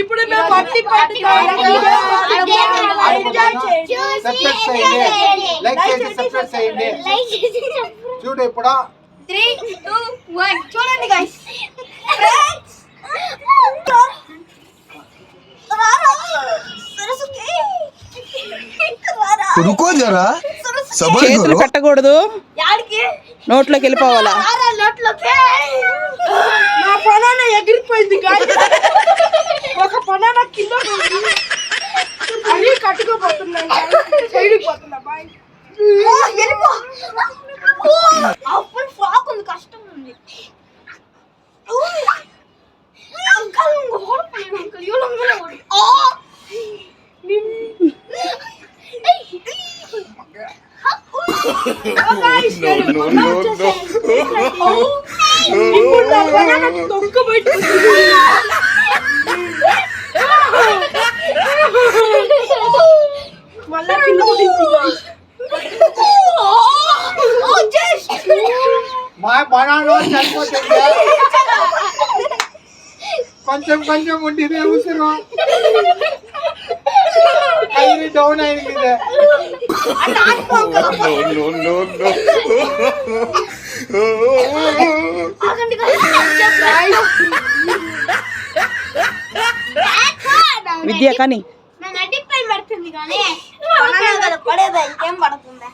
ఇప్పుడు మేము పట్టి చూడు ఇప్పుడు 3, 2, 1 చూడండి గైస్ చేతులు పెట్టకూడదు, నోట్లోకి వెళ్ళిపోవాలా. నా బనానా ఎగిరిపోయింది ఒక బనానా కింద అన్ని కట్టుకోబోతున్నాయి సైడ్కి పోతున్నా బాయ్. అప్పుడు ఫ్రాక్ ఉంది కష్టం ఉంది. మళ్ళా కింద మా బనానా చనిపోతుంది, కొంచెం కొంచెం ఉండిదే ఉసురు అయ్యి డౌన్ అయింది. విద్య కానీ పడుతుంది కానీ పడేదా ఇంకేం పడుతుందా?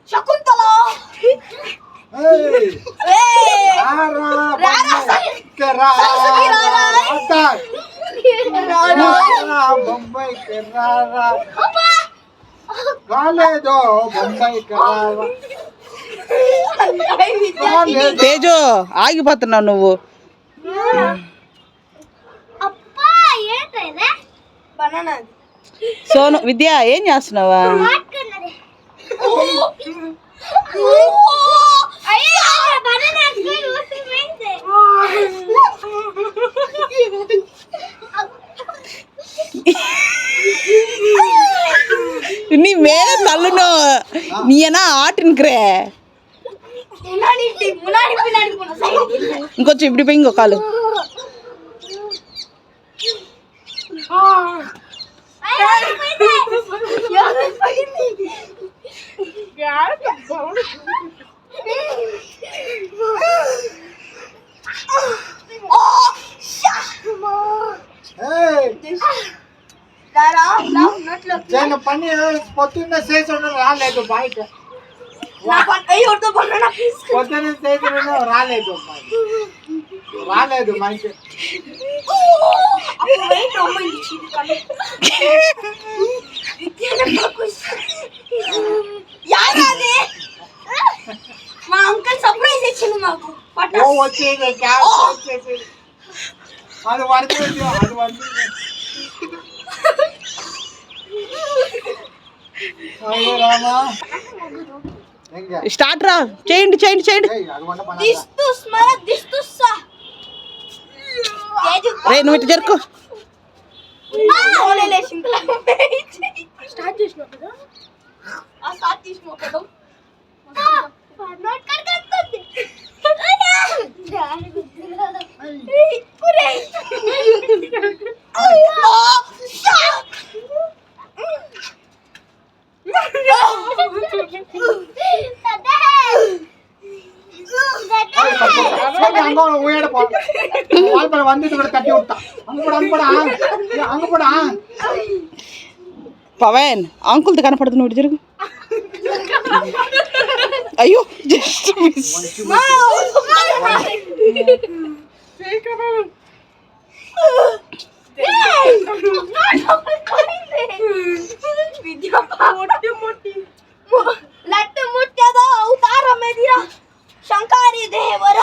శకుంతల బొంబాయికి రాలేదో బొంబాయికి తేజు ఆగిపోతున్నావు నువ్వు. సోను విద్య ఏం చేస్తున్నావా? நீ மேல தள்ளணும், நீ என்ன ஆட்டுன்னுக்குற. ఇంకొంచెం ఇప్పుడు పోయి ఇంకో కాలు. పని పొద్దున్న చేసి రాలేదు బయట, పొద్దున్న చేసి రాలేదు రాలేదు మంచి మా అంకుల్ సర్ప్రైజ్ ఇచ్చింది మాకు. వచ్చేది అది పడుతుంది అది పడుతుంది. స్టార్ట్ రా, చేయండి చేయండి చేయండి. రే నువ్వు ఇటు జరుకు. స్టార్ట్ చేసినావు కదా, స్టార్ట్ చేసినావు కదా. పవన్ అంకుల్ కనపడుతుంది, నువ్వు జరుగు. అయ్యో జస్ట్ మిస్. ಶಂಕಾರಿ ದೇವರ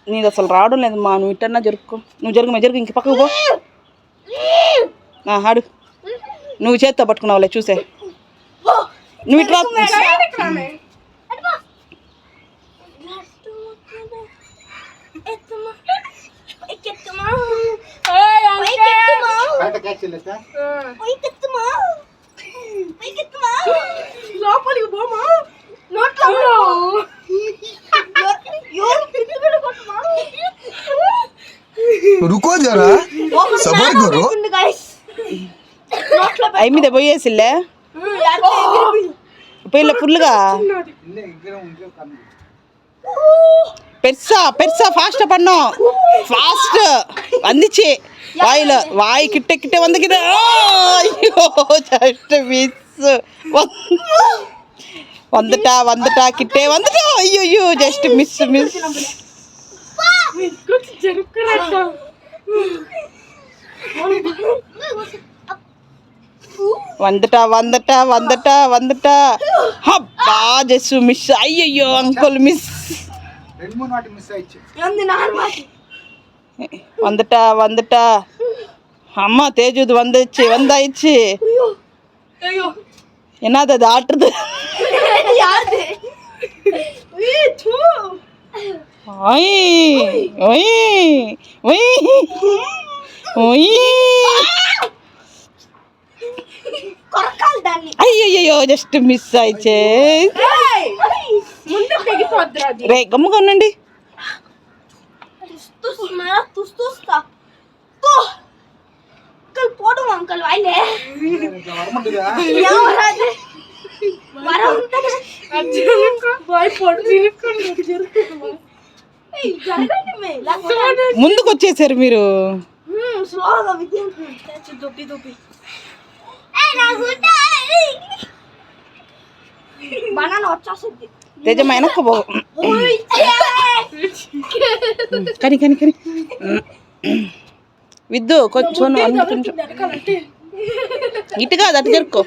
నీది అసలు రావడం లేదు మా. నువ్వు ఇట్టన్నా జరుపుకో, నువ్వు జరుగు జరుగు, ఇంక పక్కకు పో. ఆడు నువ్వు చేత్తో పట్టుకున్నావులే చూసే. నువ్వు ఇట్లా जाना सबर करो గైస్ నోట్లో అయి మీద పోయేసిల్లే పోయిలే ఫుల్గా பெருசா ஃபாஸ்டா பண்ணோம் ஃபாஸ்ட் வந்துச்சு வாயில வாய் கிட்ட கிட்ட வந்துக்குது ஐயோ ஜஸ்ட் மிஸ் வந்துட்டா கிட்டே வந்துட்டா ஐயோ ஜஸ்ட் மிஸ் வந்துட்டா அப்பா ஜஸ்ட் மிஸ் ஐயோ அங்கிள் மிஸ் 2-3 வாட்டி மிஸ் ஆயிடுச்சு வந்துட்டா அம்மா தேஜுது வந்தாயிடுச்சு என்னது அது ஆட்டுறது అయ్యయ్యో జస్ట్ మిస్ ఆయిచే రే గమ్ముగా ఉండండి போடும் அங்கிள் வாயிலே ముందుకు వచ్చేసారు మీరు స్లోగా దుబ్బి బనానా వచ్చేస్తుంది తేజమ్మ వెనక్కు పో కని విద్దు కొంచెం ఇటు కాదు అటు జరుక్కో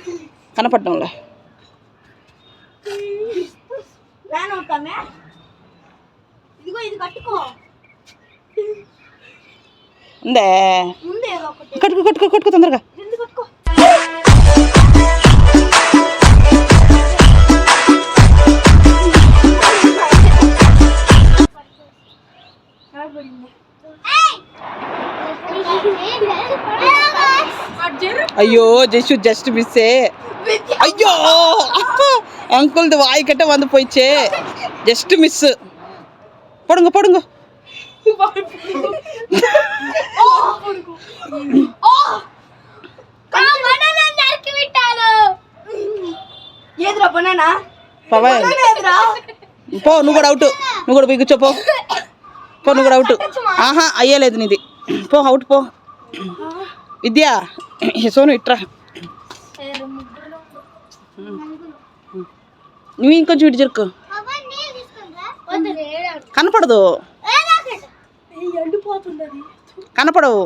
కనపడ్డంలే ఇదిగో ఇది కట్టుకో ఉందే ముందే ఏదో ఒకటి కట్టుకో తొందరగా రెండు కట్టుకో అయ్యో జస్ట్ మిస్సే అయ్యో అంకుల్ది వాయి కట్ట வந்து போயிச்சே ஜஸ்ட் மிஸ் போடுங்க ఏదిరా బనానా పవా పో నువ్వు కూడా అవుట్ నువ్వు కూడా పోయి కూర్చో పో నువ్వు కూడా అవుట్ ఆహా అయ్యలేదు నీది పో అవుట్ పో విద్యా సోను ఇట్రా నువ్వు ఇంకొంచెం ఇటు జరుకు కనపడదు కనపడవు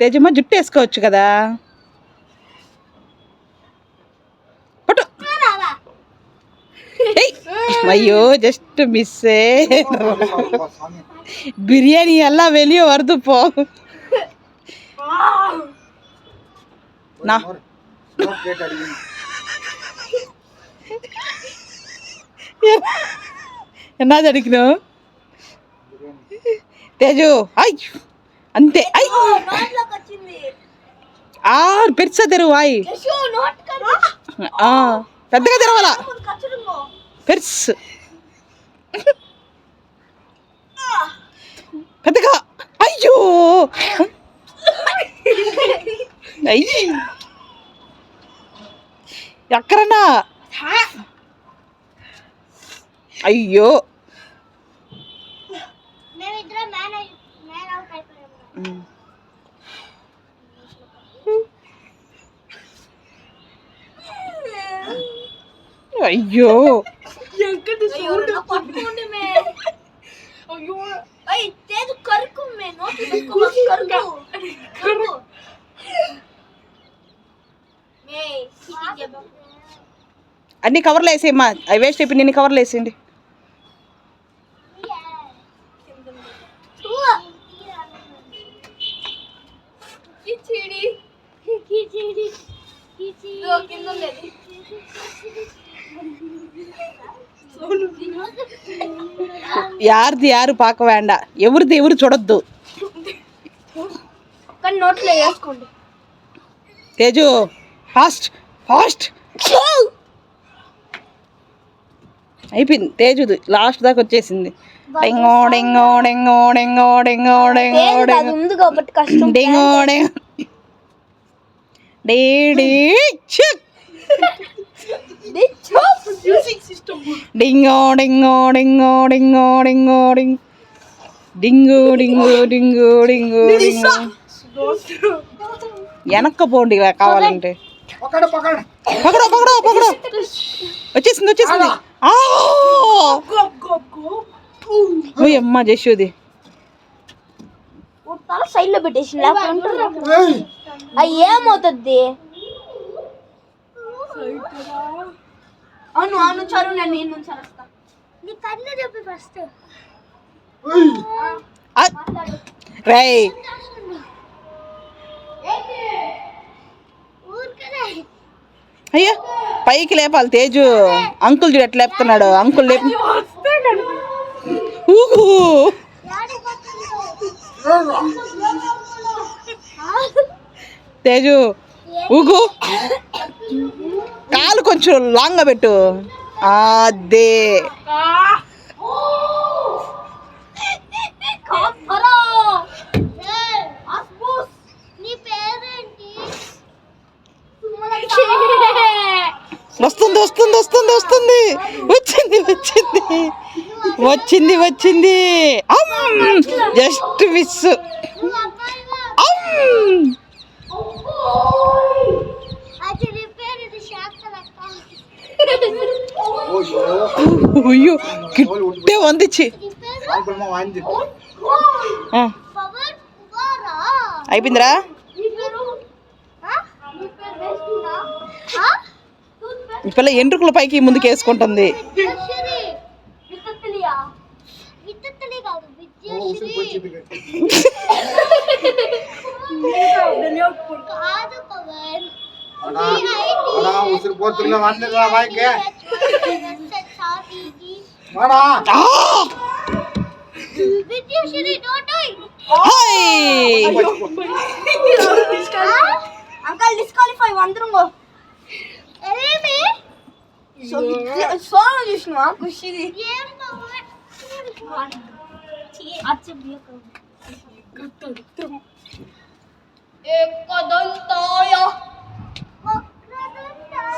తేజమ్మ జుట్టు వేసుకోవచ్చు కదా పట్టు అయ్యో జస్ట్ మిస్సే பிரியாணி எல்லாம் வெளியே வருது போ என்னது அடிக்கணும் తేజు అయ్ అంతే అయ్ పెరుసా తెరువు వాయి పెద్దగా తెరవాలా పెరుసు పెద్దగా అయ్యో ఎక్కడన్నా అయ్యో అయ్యో అన్ని కవర్లు వేసేయమ్మా అవి వేస్ట్ అయిపోయి నిన్ను కవర్లు వేసేయండి యారు పాక వేండా ఎవరిది ఎవరు చూడొద్దు కానీ నోట్లో వేసుకోండి. తేజు ఫాస్ట్ ఫాస్ట్ అయిపోయింది. తేజుది లాస్ట్ దాకా వచ్చేసింది. డెంగో డెంగో డెంగో డెంగో డెంగో డెంగో అది డెంగో ఉంది కాబట్టి కష్టం. డెంగో డెంగో డే డే చిక్ మ్యూజిక్ సిస్టమ్ డింగో డింగో డింగో డింగో డింగో డింగ్ డింగు డింగు డింగు డింగు డింగు. వెనక్క పోండి కావాలంటే. పకడ పకడ పకడో పకడో పకడో వచ్చేసింది వచ్చేసింది. ఓయ్ అమ్మ జశోది తల సైడ్ లో పెట్టేసి లేకపోతే ఏయ్ అది ఏమవుతుంది? అవును అవును చరువు నేను నేను చరుస్తా. నీ కన్ను చెప్పి ఫస్ట్ ఏయ్ రై అయ్యా పైకి లేపాలి తేజు. అంకుల్ చూడు ఎట్లా లేపుతున్నాడు. అంకుల్ లేపు ఊహు. తేజు ఊగు కాలు కొంచెం లాంగ్గా పెట్టు. అదే వస్తుంది వస్తుంది వస్తుంది వస్తుంది వచ్చింది వచ్చింది వచ్చింది వచ్చింది. Just miss. అయ్యో గిట్టే వందిచ్చి ఆల్బమ్ వాంది అయిపోయిందిరా. ఈ పిల్ల ఎంట్రుకుల పైకి ముందుకు వేసుకుంటుంది. ఉసిరి పోచింది అడా ఉసిరి పోతున్నా వాంది రా మైకే వాడా అంకల్ డిస్క్వాలిఫై వందరుంగో. సోను చూసినా ఖుషిది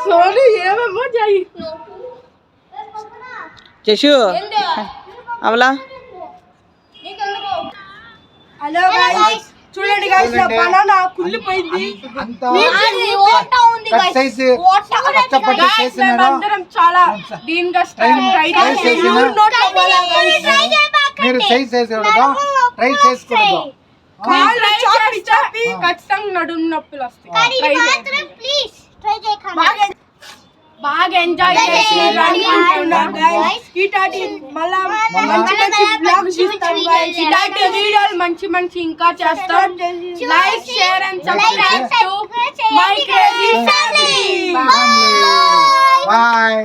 సోను ఏమేమో చేయి. జషు అవలా హలో గైస్ చూడండి గైస్ నా బనానా కుళ్ళిపోయింది. అంతా కట్ సైజ్ కష్టపడి గైస్ చేసినారు. మేమందరం చాలా దీనిగా ట్రై చేసిన మీరు సైజ్ చేసేయడం ట్రై చేసుకోవడం. చాపి చాపి ఖచ్చితంగా నడుము నొప్పులు వస్తాయి. బాగా ఎంజాయ్ చేసి అనుకుంటున్నాం గైస్. ఇటాటి మళ్ళా మంచి మంచి బ్లాగ్స్ ఇస్తాం గైస్. ఇటాటి వీడియోలు మంచి మంచి ఇంకా చేస్తాం. Like share and subscribe to my crazy family. Bye.